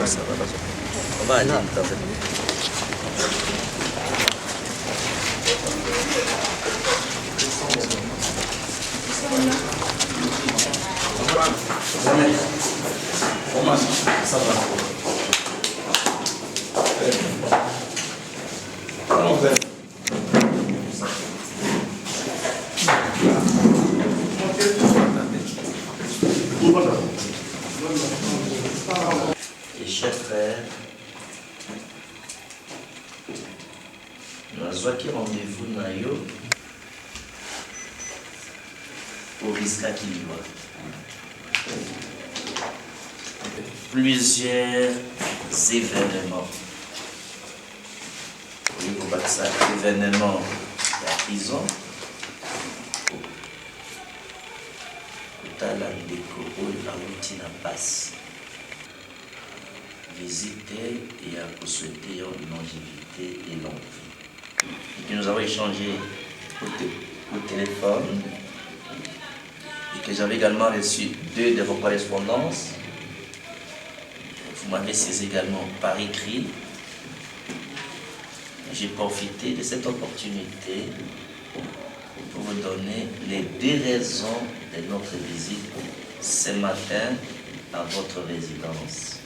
Ça va. Comment vous êtes? Et chers frères, nous avons rendez-vous au risque qui doit. Plusieurs événements. Oui, vous voyez ça, événements de la prison. La routine passe. Visiter et à souhaiter une longévité et longue vie. Et que nous avons échangé au téléphone et que j'avais également reçu 2 de vos correspondances. Vous m'avez saisi également par écrit. J'ai profité de cette opportunité pour vous donner les 2 raisons de notre visite ce matin à votre résidence.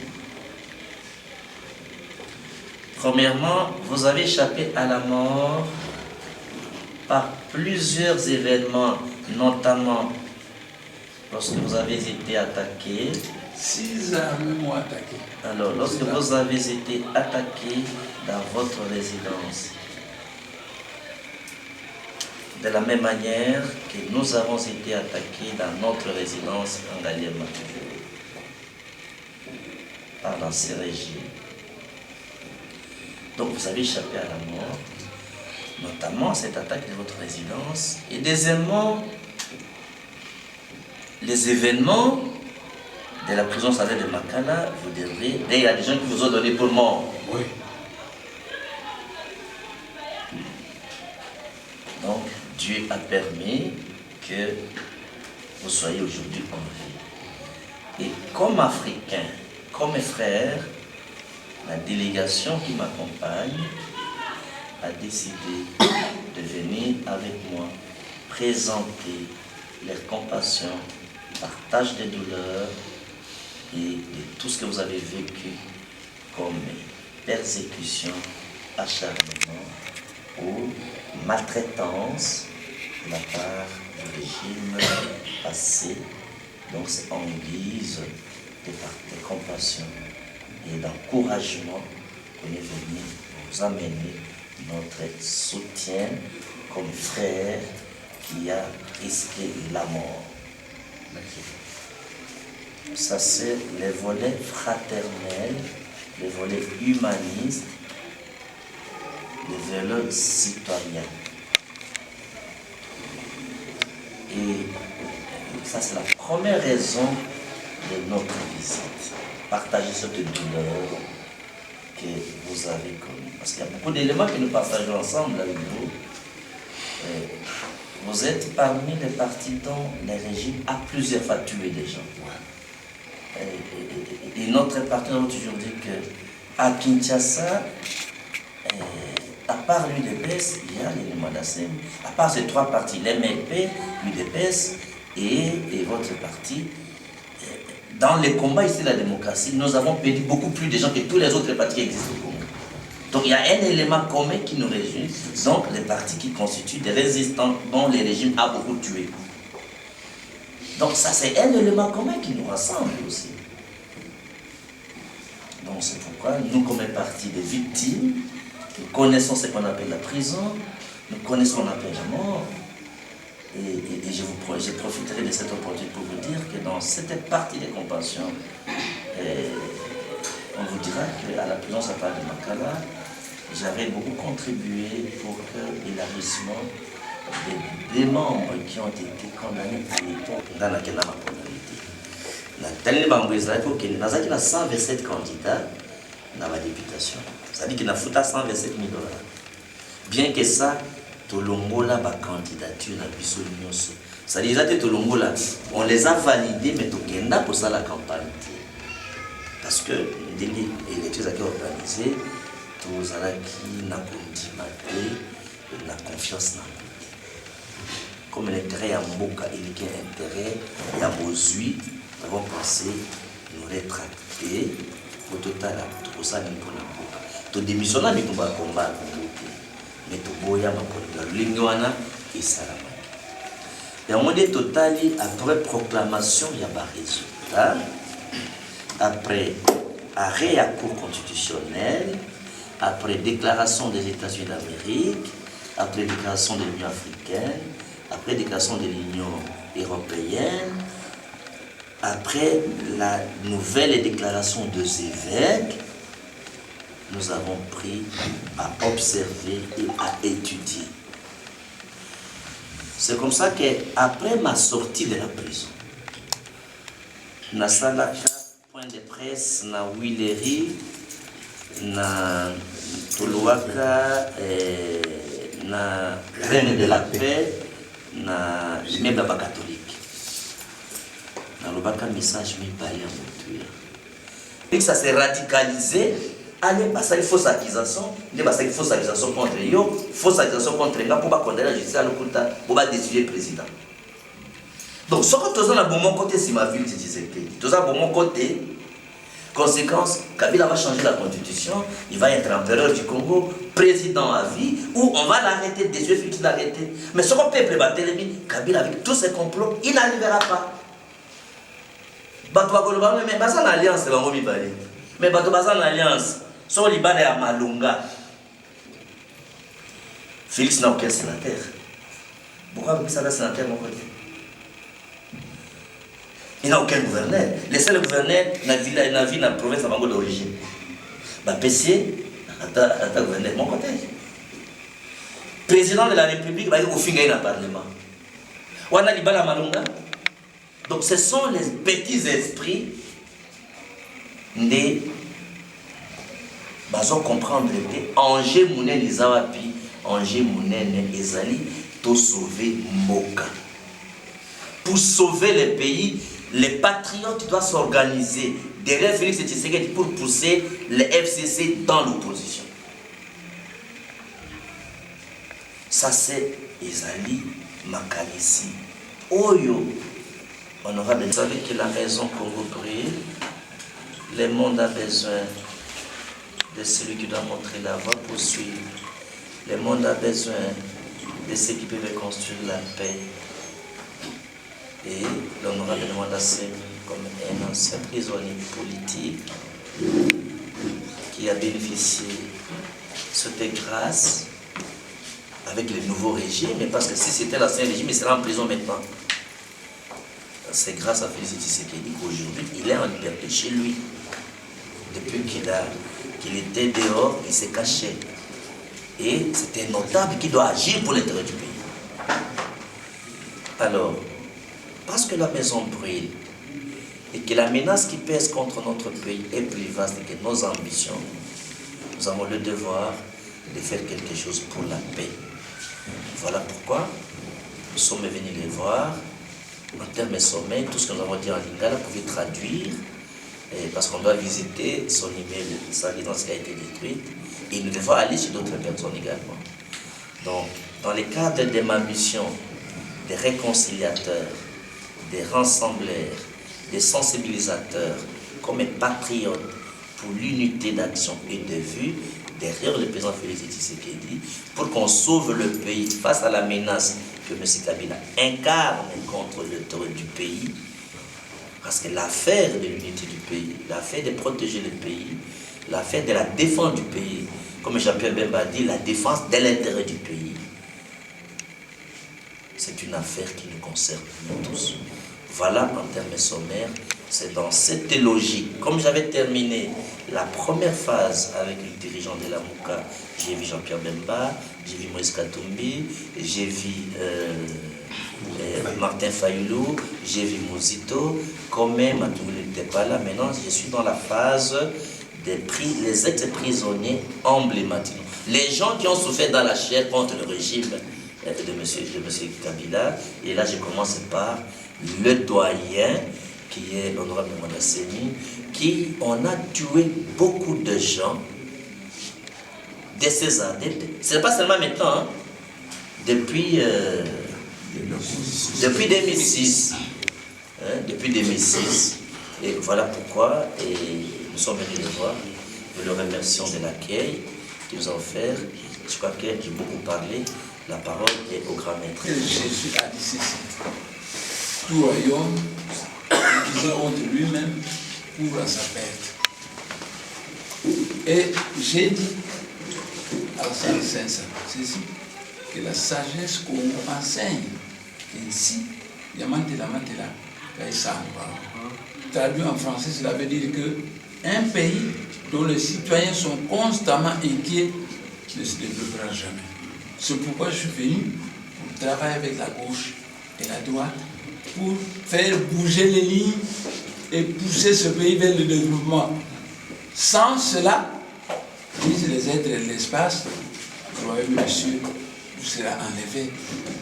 Premièrement, vous avez échappé à la mort par plusieurs événements, notamment lorsque vous avez été attaqué. 6 armes m'ont attaqué. Alors, lorsque vous avez été attaqué dans votre résidence, de la même manière que nous avons été attaqués dans notre résidence en Galliema, par l'ancien régime. Donc vous avez échappé à la mort, notamment cette attaque de votre résidence. Et deuxièmement, les événements de la prison salaire de Makala, vous devrez... Il y a des gens qui vous ont donné pour mort. Oui. Donc, Dieu a permis que vous soyez aujourd'hui en vie. Et comme Africain, comme mes frères, la délégation qui m'accompagne a décidé de venir avec moi présenter leur compassion, partage des douleurs et de tout ce que vous avez vécu comme persécution, acharnement ou maltraitance de la part du régime passé. Donc c'est en guise de compassion et d'encouragement qu'on est venu vous amener notre soutien comme frère qui a risqué la mort. Ça c'est le volet fraternel, le volet humaniste, le volet citoyen. Et ça c'est la première raison de notre visite. Partager cette douleur que vous avez connue. Parce qu'il y a beaucoup d'éléments que nous partageons ensemble avec vous. Vous êtes parmi les partis dont le régime a plusieurs fois tué des gens. Et notre parti, nous avons toujours dit qu'à Kinshasa, à part l'UDPS, il y a l'élément d'ASEM. À part ces 3 partis, l'MLP, l'UDPS et votre parti, dans les combats ici de la démocratie, nous avons perdu beaucoup plus de gens que tous les autres partis qui existent au Congo. Donc il y a un élément commun qui nous réunit, donc les partis qui constituent des résistants dont le régime a beaucoup tué. Donc ça c'est un élément commun qui nous rassemble aussi. Donc c'est pourquoi nous comme un parti de victimes, nous connaissons ce qu'on appelle la prison, nous connaissons ce qu'on appelle la mort. Et je profiterai de cette opportunité pour vous dire que dans cette partie de compassion, on vous dira qu'à la prison Sapal de Makala, j'avais beaucoup contribué pour que l'élargissement des membres qui ont été condamnés à l'époque dans laquelle on a condamné. La dernière membre Israël, il y a 127 candidats dans la députation. C'est-à-dire qu'il a foutu 127 000 $. Bien que ça, Tolongola ma candidature na biso nyonso. C'est-à-dire que Tolongola, on les a validés, mais Tokenda pour ça la campagne. Parce que ndenge élections qui organisé, tous qui n'a pas na confiance. Comme l'intérêt à Mboka et l'intérêt à Bozui, nous avons pensé nous rétracter au total pour ça nous pour la Mboka. Tout démissionner mais nous va combattre mais tout boya ma pour la lingwana et salama. Et en mode total après proclamation il y a pas résultat. Après arrêt à cour constitutionnelle, après déclaration des États-Unis d'Amérique, après déclaration de l'Union africaine, après déclaration de l'Union européenne, après la nouvelle déclaration de ces évêques, nous avons pris à observer et à étudier. C'est comme ça qu'après ma sortie de la prison, na salaka point de presse na Willery, na Toluaka, na Reine de la Paix, na même la catholique. Dans le bac message mi parler à motuya. Et ça s'est radicalisé. Allez, bah ça il fausse accusation, il fausse accusation contre yo, fausse accusation contre nga pour pas condamner la justice à l'okuta pour pas décider le président. Donc ce que tous on a bon mon côté si ma ville c'est Tshisekedi. Tous on bon mon côté. Conséquence, Kabila va changer la constitution, il va être empereur du Congo, président à vie, ou on va l'arrêter, des yeux fixes l'arrêter. Mais ce qu'on peuple va téléviser, Kabila avec tous ses complots, il n'arrivera pas. Bato Bagoloba, mais pas en alliance, c'est Bango Mibali. Mais Bato Baza en alliance, son Liban est à Malunga. Félix n'a aucun sénateur. Pourquoi vous savez sénateur mon côté? Il n'a aucun gouverneur. Les seuls gouverneurs dans la province de Bango d'origine. PC, à gouverneur de mon côté. Président de la République, il va au fin dans le Parlement. On a Liban à Malunga. Donc ce sont les petits esprits de bazo comprendre que Angers Mounen Izawapi, Angers Mounen Ezali, to sauver Mboka. Pour sauver le pays, les patriotes doivent s'organiser derrière Félix Tshisekedi pour pousser les FCC dans l'opposition. Ça c'est Ezali Makanisi. Oyo, honorable, vous savez que la maison Congo brille, le monde a besoin de celui qui doit montrer la voie pour suivre. Le monde a besoin de ceux qui peuvent construire la paix. Et l'honorable Mandassé, comme un ancien prisonnier politique qui a bénéficié de cette grâce avec le nouveau régime, mais parce que si c'était l'ancien régime, il serait en prison maintenant. C'est grâce à Félix Tshisekedi qu'aujourd'hui, il est en liberté chez lui. Depuis qu'il était dehors, il s'est caché. Et c'est un notable qui doit agir pour l'intérêt du pays. Alors, parce que la maison brûle et que la menace qui pèse contre notre pays est plus vaste que nos ambitions, nous avons le devoir de faire quelque chose pour la paix. Voilà pourquoi nous sommes venus les voir. En termes sommet, tout ce que nous avons dit en lingala, vous pouvez traduire, parce qu'on doit visiter son email, sa résidence qui a été détruite, et nous devons aller chez d'autres personnes également. Donc, dans le cadre de ma mission des réconciliateurs, des rassembleurs, des sensibilisateurs, comme un patriote pour l'unité d'action et de vue, derrière le président Félix Tshisekedi, pour qu'on sauve le pays face à la menace que M. Kabila incarne contre le territoire du pays, parce que l'affaire de l'unité du pays, l'affaire de protéger le pays, l'affaire de la défense du pays, comme Jean-Pierre Bemba a dit, la défense de l'intérêt du pays, c'est une affaire qui nous concerne nous tous. Voilà, en termes sommaires, c'est dans cette logique. Comme j'avais terminé la première phase avec le dirigeant de la Mouka, j'ai vu Jean-Pierre Bemba, j'ai vu Moïse Katumbi, j'ai vu Martin Fayoulou, j'ai vu Mouzito, quand même, Matoulou n'était pas là. Maintenant, je suis dans la phase les ex-prisonniers emblématiques. Les gens qui ont souffert dans la chair contre le régime de M. Kabila. Et là, je commence par le doyen qui est l'honorable Mwanasemi, qui on a tué beaucoup de gens dès ces années. Ce n'est pas seulement maintenant, hein, depuis 2006. Hein, depuis 2006. Et voilà pourquoi nous sommes venus le voir. Nous le remercions de l'accueil qu'ils nous ont offert. Je crois que j'ai beaucoup parlé. La parole est au grand maître. Jésus a dit ceci. Tout royaume, disant contre lui-même, court à sa perte. Et j'ai dit à Saint ceci, que la sagesse qu'on enseigne, qu'ici, traduit en français, cela veut dire qu'un pays dont les citoyens sont constamment inquiets ne se développera jamais. C'est pourquoi je suis venu pour travailler avec la gauche et la droite pour faire bouger les lignes et pousser ce pays vers le développement. Sans cela, disent les êtres de l'espace, le royaume des cieux sera enlevé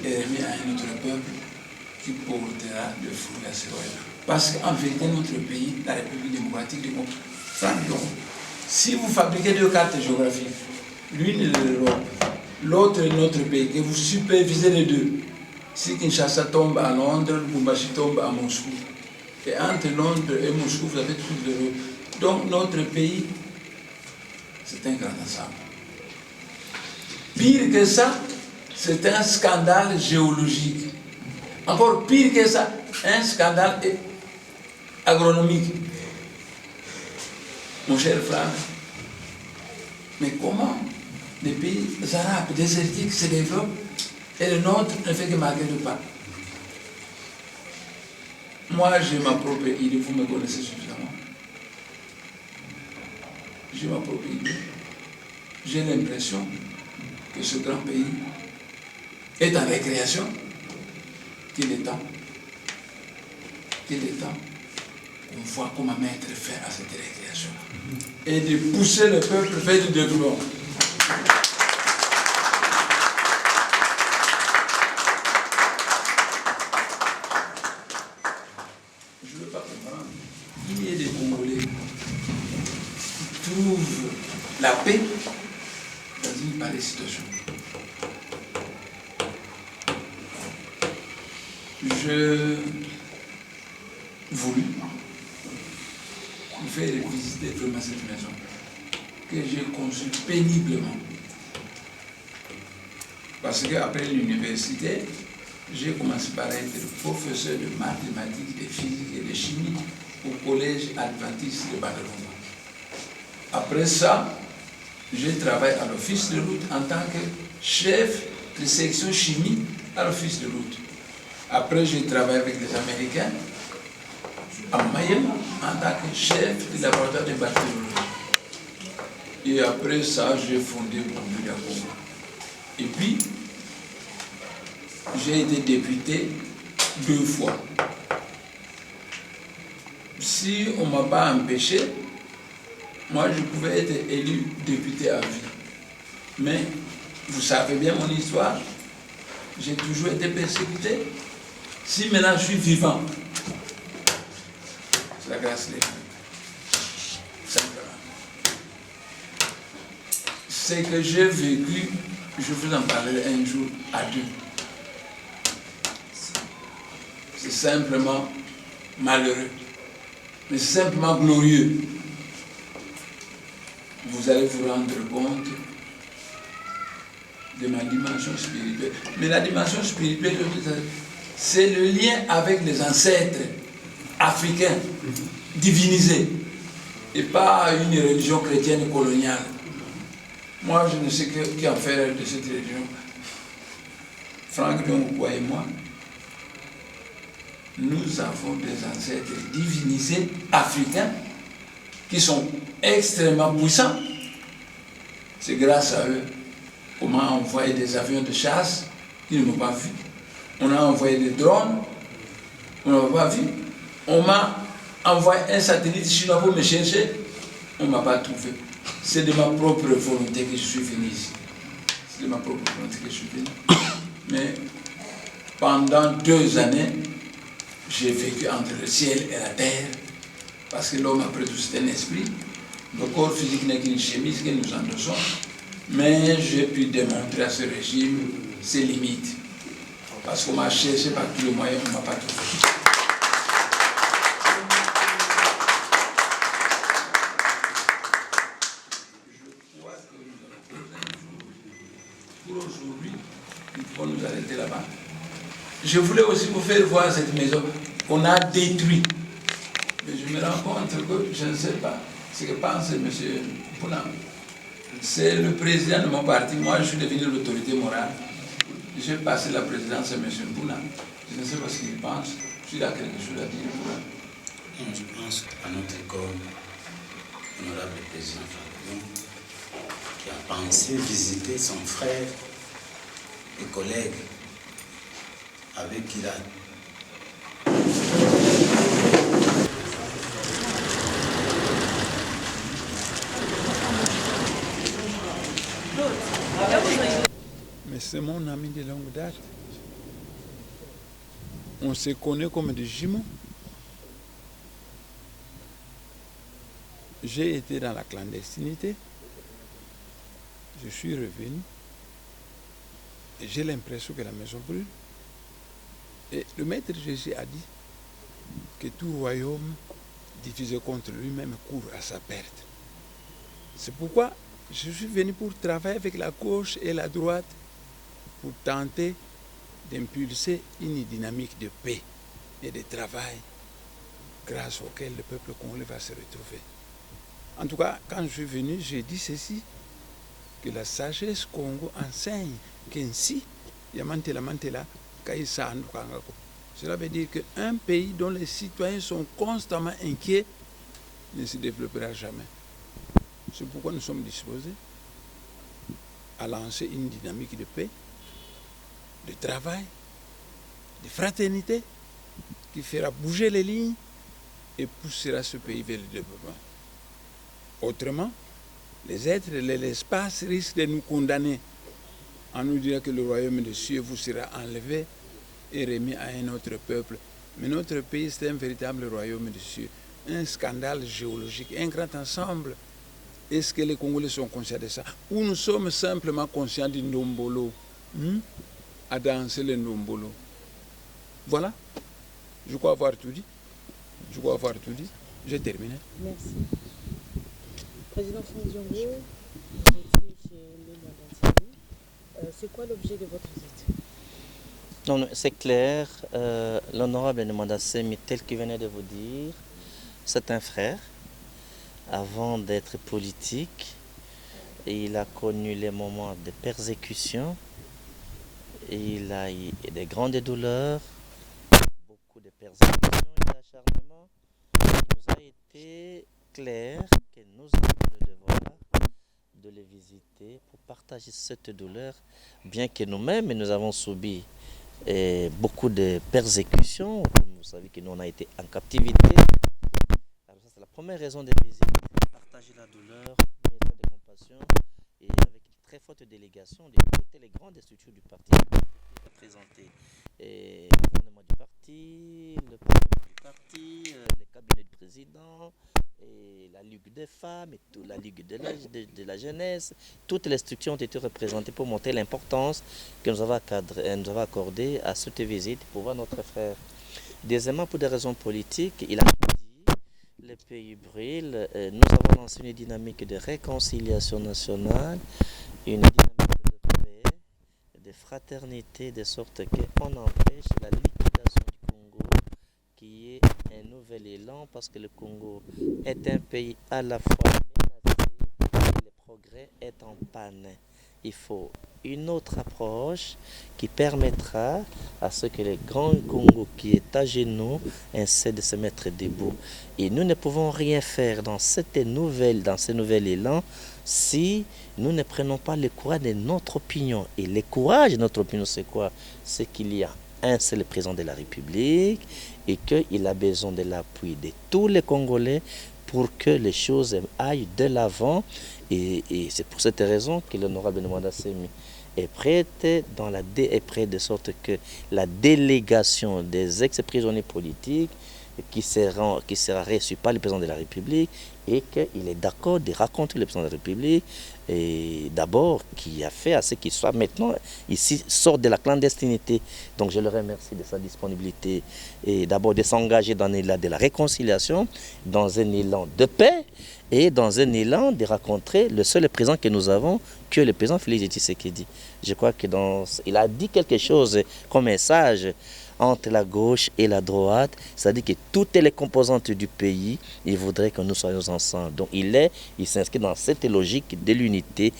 et remis à un autre peuple qui portera le fruit à ce royaume. Parce qu'en vérité, notre pays, la République démocratique du Congo, franchement, si vous fabriquez deux cartes géographiques, l'une est l'Europe, l'autre est notre pays, que vous supervisez les deux, si Kinshasa tombe à Londres, Lubumbashi tombe à Moscou, et entre Londres et Moscou, vous avez toute l'Europe. Donc notre pays, c'est un grand ensemble. Pire que ça, c'est un scandale géologique. Encore pire que ça, un scandale agronomique. Mon cher frère, mais comment les pays arabes désertiques se développent et le nôtre ne fait que marquer de pas? Moi, j'ai ma propre idée, vous me connaissez suffisamment. J'ai ma propre idée. J'ai l'impression que ce grand pays est en récréation, qu'il est temps qu'on voit comment mettre fin à cette récréation et de pousser le peuple vers le développement. Je ne veux pas comprendre. Il y a des Congolais qui trouvent la paix dans une pareille situation. Je voulais vous faire visiter vraiment cette maison que j'ai conçue péniblement. Parce qu'après l'université, j'ai commencé par être professeur de mathématiques, de physique et de chimie au collège adventiste de Badalona. Après ça, j'ai travaillé à l'office de route en tant que chef de section chimie à l'office de route. Après, j'ai travaillé avec les Américains à Mayem en tant que chef du laboratoire de bactériologie. Et après ça, j'ai fondé Bumbuli Congo. Et puis, j'ai été député 2 fois. Si on ne m'a pas empêché, moi je pouvais être élu député à vie. Mais vous savez bien mon histoire, j'ai toujours été persécuté. Si maintenant je suis vivant, c'est la grâce de Dieu. Simplement. Ce que j'ai vécu, je vous en parlerai un jour à deux. C'est simplement malheureux, mais c'est simplement glorieux. Vous allez vous rendre compte de ma dimension spirituelle. Mais la dimension spirituelle, c'est le lien avec les ancêtres africains divinisés et pas une religion chrétienne coloniale. Moi, je ne sais qu'en faire de cette religion. Franck Diongoua et moi, nous avons des ancêtres divinisés africains qui sont extrêmement puissants. C'est grâce à eux qu'on m'a envoyé des avions de chasse qu'ils ne m'ont pas vus. On a envoyé des drones, on ne m'a pas vu. On m'a envoyé un satellite chinois pour me chercher, on ne m'a pas trouvé. C'est de ma propre volonté que je suis venu ici. C'est de ma propre volonté que je suis venu. Mais pendant 2 années, j'ai vécu entre le ciel et la terre, parce que l'homme, après tout, c'est un esprit. Le corps physique n'est qu'une chemise que nous endossons, mais j'ai pu démontrer à ce régime ses limites. Parce qu'on m'a cherché par tous les moyens, on ne m'a pas trouvé. Je crois que nous allons poser un jour. Pour aujourd'hui, nous pouvons nous arrêter là-bas. Je voulais aussi vous faire voir cette maison qu'on a détruite. Mais je me rends compte que je ne sais pas ce que pense M. Mpuna. C'est le président de mon parti. Moi, je suis devenu l'autorité morale. J'ai passé la présidence à M. Mpuna. Je ne sais pas ce qu'il pense. S'il a quelque chose à dire. Je pense à notre école, honorable président Fabian, qui a pensé visiter son frère et collègue avec qui il a mais c'est mon ami de longue date. On se connaît comme des jumeaux. J'ai été dans la clandestinité. Je suis revenu. Et j'ai l'impression que la maison brûle. Et le maître Jésus a dit que tout royaume divisé contre lui-même court à sa perte. C'est pourquoi je suis venu pour travailler avec la gauche et la droite pour tenter d'impulser une dynamique de paix et de travail grâce auquel le peuple congolais va se retrouver. En tout cas, quand je suis venu, j'ai dit ceci, que la sagesse Congo enseigne qu'ainsi, cela veut dire qu'un pays dont les citoyens sont constamment inquiets ne se développera jamais. C'est pourquoi nous sommes disposés à lancer une dynamique de paix, de travail, de fraternité, qui fera bouger les lignes et poussera ce pays vers le développement. Autrement, les êtres de l'espace risquent de nous condamner en nous disant que le royaume des cieux vous sera enlevé et remis à un autre peuple. Mais notre pays, c'est un véritable royaume des cieux, un scandale géologique, un grand ensemble. Est-ce que les Congolais sont conscients de ça? Ou nous sommes simplement conscients du Ndombolo, à danser le Ndombolo? Voilà. Je crois avoir tout dit. J'ai terminé. Merci. Président Fondiongo, vous étiez chez le Mwadantini. C'est quoi l'objet de votre visite? Non, c'est clair. L'honorable Ndemanda Semi, tel qu'il venait de vous dire, c'est un frère. Avant d'être politique, il a connu les moments de persécution. Il a eu des grandes douleurs, beaucoup de persécutions et d'acharnement. Il nous a été clair que nous avons le devoir de les visiter pour partager cette douleur, bien que nous-mêmes, nous avons subi beaucoup de persécutions. Comme vous savez que nous on a été en captivité. Alors ça, c'est la première raison de visite, partager la douleur, message de compassion, et avec une très forte délégation de toutes les grandes structures du parti représentées. Le gouvernement du parti, le parlement du parti, les cabinets du président, et la Ligue des femmes, et la Ligue de la jeunesse. Toutes les structures ont été représentées pour montrer l'importance que nous avons accordée à cette visite pour voir notre frère. Deuxièmement, pour des raisons politiques, il a dit le pays brûle. Nous avons lancé une dynamique de réconciliation nationale, une dynamique de paix, de fraternité, de sorte qu'on empêche la liquidation du Congo, qui est un nouvel élan, parce que le Congo est un pays à la fois menacé et le progrès est en panne. Il faut une autre approche qui permettra à ce que le grand Congo qui est à genoux essaie de se mettre debout. Et nous ne pouvons rien faire dans ce nouvel élan si nous ne prenons pas le courage de notre opinion. Et le courage de notre opinion, c'est quoi? C'est qu'il y a un seul président de la République et qu'il a besoin de l'appui de tous les Congolais pour que les choses aillent de l'avant. Et c'est pour cette raison que l'honorable Ndemanda Semi est prête, est prête de sorte que la délégation des ex-prisonniers politiques qui sera reçue par le président de la République et qu'il est d'accord de rencontrer le président de la République et d'abord qui a fait à ce qu'il soit maintenant ici, sort de la clandestinité. Donc je le remercie de sa disponibilité et d'abord de s'engager dans l'élan de la réconciliation, dans un élan de paix et dans un élan de rencontrer le seul président que nous avons, que le président Félix Tshisekedi. Je crois que il a dit quelque chose comme message entre la gauche et la droite, c'est-à-dire que toutes les composantes du pays, il voudrait que nous soyons ensemble. Donc il s'inscrit dans cette logique de l'unité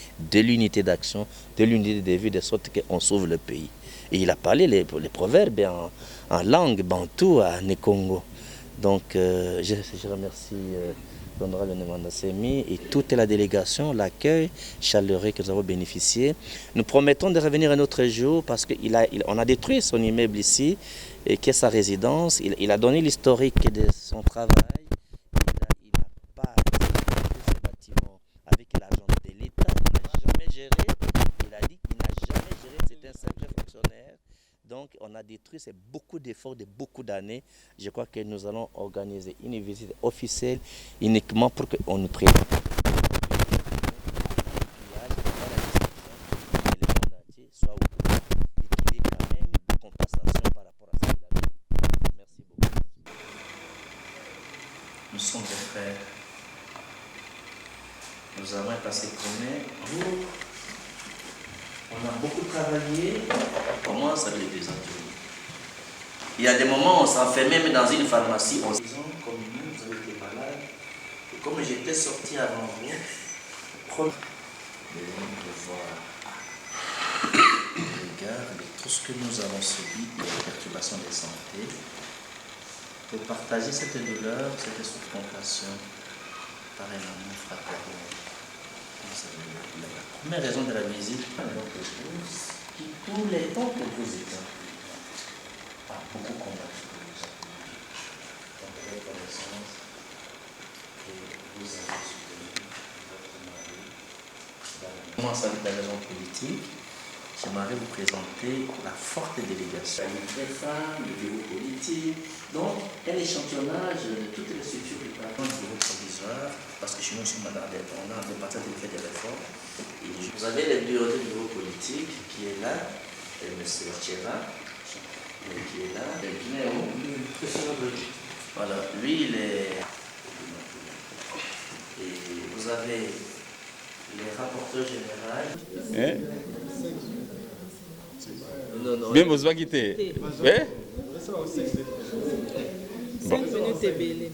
d'action, de l'unité de vie, de sorte qu'on sauve le pays. Et il a parlé les proverbes en langue bantou à Nekongo. Donc je remercie l'honorable Nemanda Semi et toute la délégation, l'accueil chaleureux que nous avons bénéficié. Nous promettons de revenir un autre jour parce qu'on a détruit son immeuble ici, et qui est sa résidence. Il a donné l'historique de son travail. Il n'a pas construit ce bâtiment avec l'argent de l'État. Il n'a jamais géré. Il a dit qu'il n'a jamais géré. C'est un simple fonctionnaire. Donc on a détruit, c'est beaucoup d'efforts de beaucoup d'années. Je crois que nous allons organiser une visite officielle uniquement pour qu'on nous prenne. Soit au courant et qu'il y ait quand même des compensations par rapport à ce qu'il a fait. Merci beaucoup. Nous sommes des frères. Nous avons un passé commun. On a beaucoup travaillé. On commence avec les ateliers. Il y a des moments où on s'enfermait même dans une pharmacie. On se disait, comme nous, vous avez été malade. Et comme j'étais sorti avant vous, de voir le regard de tout ce que nous avons subi, les perturbations de santé, pour partager cette douleur, cette souffrance par un amour fraternel. La première raison de la visite, notre épouse, qui tous les temps que vous étiez, a beaucoup combattu pour nous. Donc, reconnaissance que vous avez soutenu votre mari. Je commence avec la raison politique. J'aimerais vous présenter la forte délégation. Les femmes, le bureau politique, donc un échantillonnage de toutes les structures du parlement du bureau provisoire, parce que chez nous, on a des partis qui fait des réformes. Et vous avez le bureau politique qui est là, et M. Tchera, qui est là, voilà, lui il est. Et vous avez les rapporteurs généraux. Bien, vous allez quitter. Ouais? 5 minutes et belé.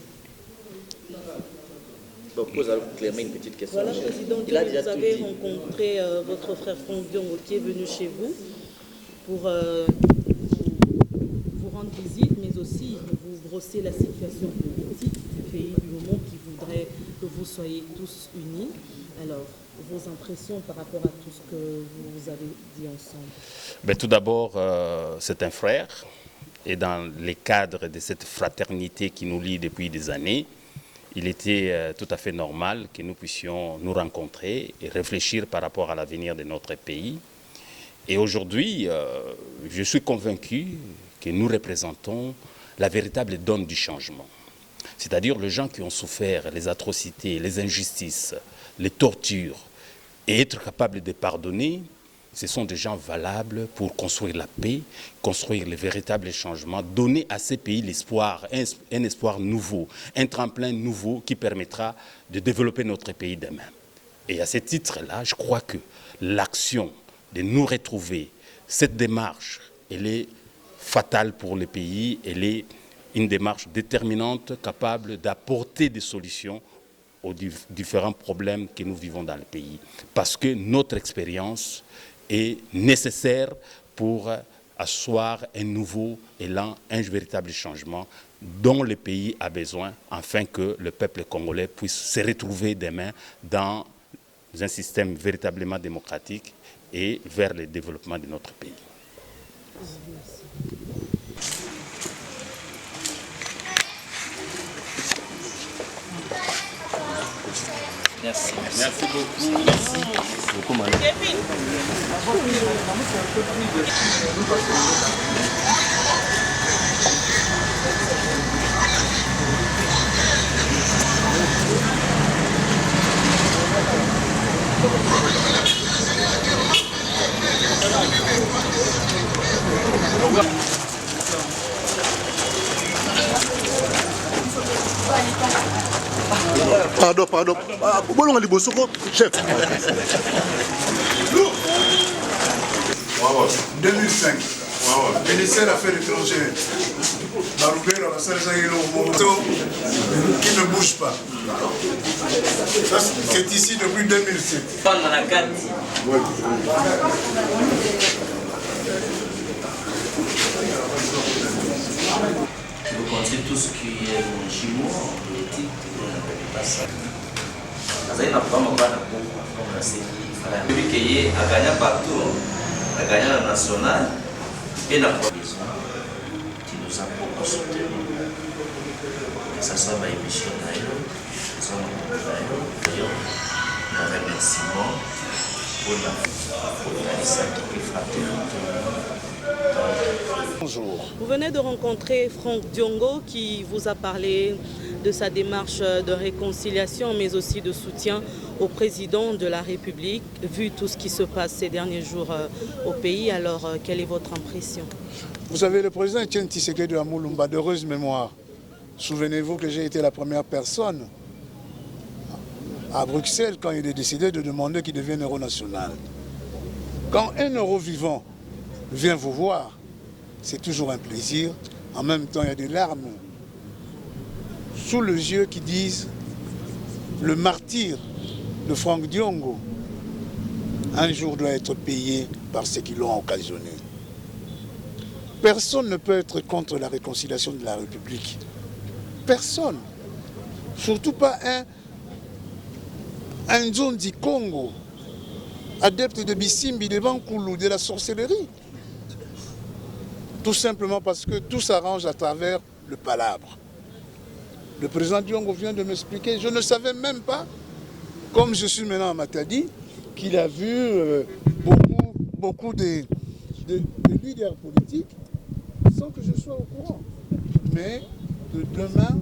Donc, vous allez clairement une petite question. Voilà, Président, vous avez rencontré votre frère Franck Diongo qui est venu chez vous pour vous rendre visite, mais aussi vous brosser la situation politique du pays, du moment qui voudrait que vous soyez tous unis. Alors, vos impressions par rapport à tout ce que vous avez dit ensemble? Ben, tout d'abord, c'est un frère. Et dans les cadres de cette fraternité qui nous lie depuis des années, il était tout à fait normal que nous puissions nous rencontrer et réfléchir par rapport à l'avenir de notre pays. Et aujourd'hui, je suis convaincu que nous représentons la véritable donne du changement. C'est-à-dire les gens qui ont souffert les atrocités, les injustices, les tortures, et être capables de pardonner, ce sont des gens valables pour construire la paix, construire les véritables changements, donner à ces pays l'espoir, un espoir nouveau, un tremplin nouveau qui permettra de développer notre pays demain. Et à ce titre-là, je crois que l'action de nous retrouver, cette démarche, elle est fatale pour le pays, elle est une démarche déterminante, capable d'apporter des solutions aux différents problèmes que nous vivons dans le pays. Parce que notre expérience est nécessaire pour asseoir un nouveau élan, un véritable changement dont le pays a besoin afin que le peuple congolais puisse se retrouver demain dans un système véritablement démocratique et vers le développement de notre pays. Merci. Merci beaucoup. Merci. Beaucoup, madame. Pardon. Ah, bon, on a dit bon, chef. 2005, ministère des Affaires étrangères, qui ne bouge pas. C'est ici depuis 2007. Vous comptez tout ce qui est jumeau, politique, pas ça. Vous avez un programme comme la CENI. Celui qui a gagné partout, a gagné la nationale et la provision qui nous a beaucoup soutenu. Que ce soit ma émission d'ailleurs, que ce soit mon d'ailleurs, un remerciement pour la fraternité. Bonjour. Vous venez de rencontrer Franck Diongo qui vous a parlé de sa démarche de réconciliation mais aussi de soutien au président de la République. Vu tout ce qui se passe ces derniers jours au pays, alors quelle est votre impression? Vous savez, le président Etienne Tshisekedi de Amoulumba, d'heureuse mémoire. Souvenez-vous que j'ai été la première personne à Bruxelles quand il est décidé de demander qu'il devienne héros national. Quand un héros vivant vient vous voir, c'est toujours un plaisir. En même temps, il y a des larmes sous les yeux qui disent le martyr de Franck Diongo un jour doit être payé par ceux qui l'ont occasionné. Personne ne peut être contre la réconciliation de la République. Personne. Surtout pas un Nzondi Congo, adepte de Bissimbi, de Bankoulou, de la sorcellerie. Tout simplement parce que tout s'arrange à travers le palabre. Le président Diongo vient de m'expliquer, je ne savais même pas, comme je suis maintenant à Matadi, qu'il a vu beaucoup de leaders politiques sans que je sois au courant. Mais de demain,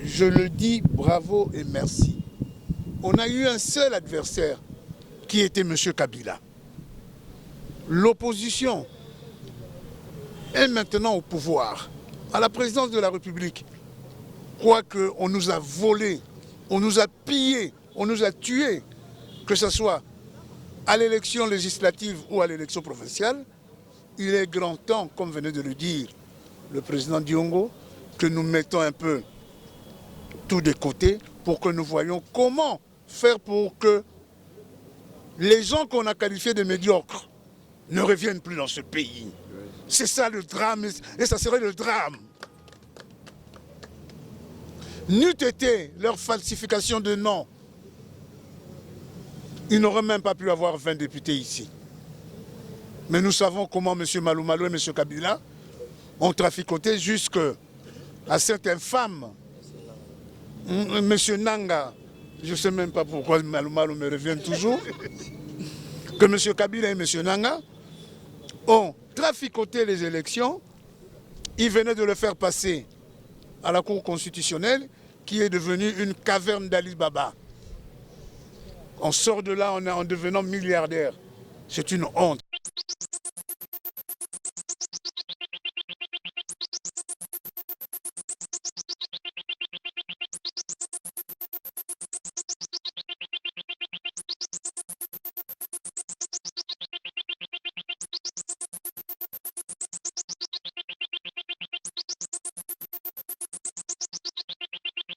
je le dis bravo et merci. On a eu un seul adversaire qui était M. Kabila. L'opposition est maintenant au pouvoir, à la présidence de la République. Quoique on nous a volé, on nous a pillé, on nous a tués, que ce soit à l'élection législative ou à l'élection provinciale, il est grand temps, comme venait de le dire le président Diongo, que nous mettons un peu tout de côté pour que nous voyions comment faire pour que les gens qu'on a qualifiés de médiocres ne reviennent plus dans ce pays. C'est ça le drame, et ça serait le drame. N'eût été leur falsification de nom, ils n'auraient même pas pu avoir 20 députés ici. Mais nous savons comment M. Malou Malou et M. Kabila ont traficoté jusqu'à certaines femmes. M. Nanga, je ne sais même pas pourquoi Malou Malou me revient toujours, que M. Kabila et M. Nanga ont traficoté les élections. Ils venaient de le faire passer à la Cour constitutionnelle, qui est devenue une caverne d'Ali Baba. On sort de là en devenant milliardaire. C'est une honte.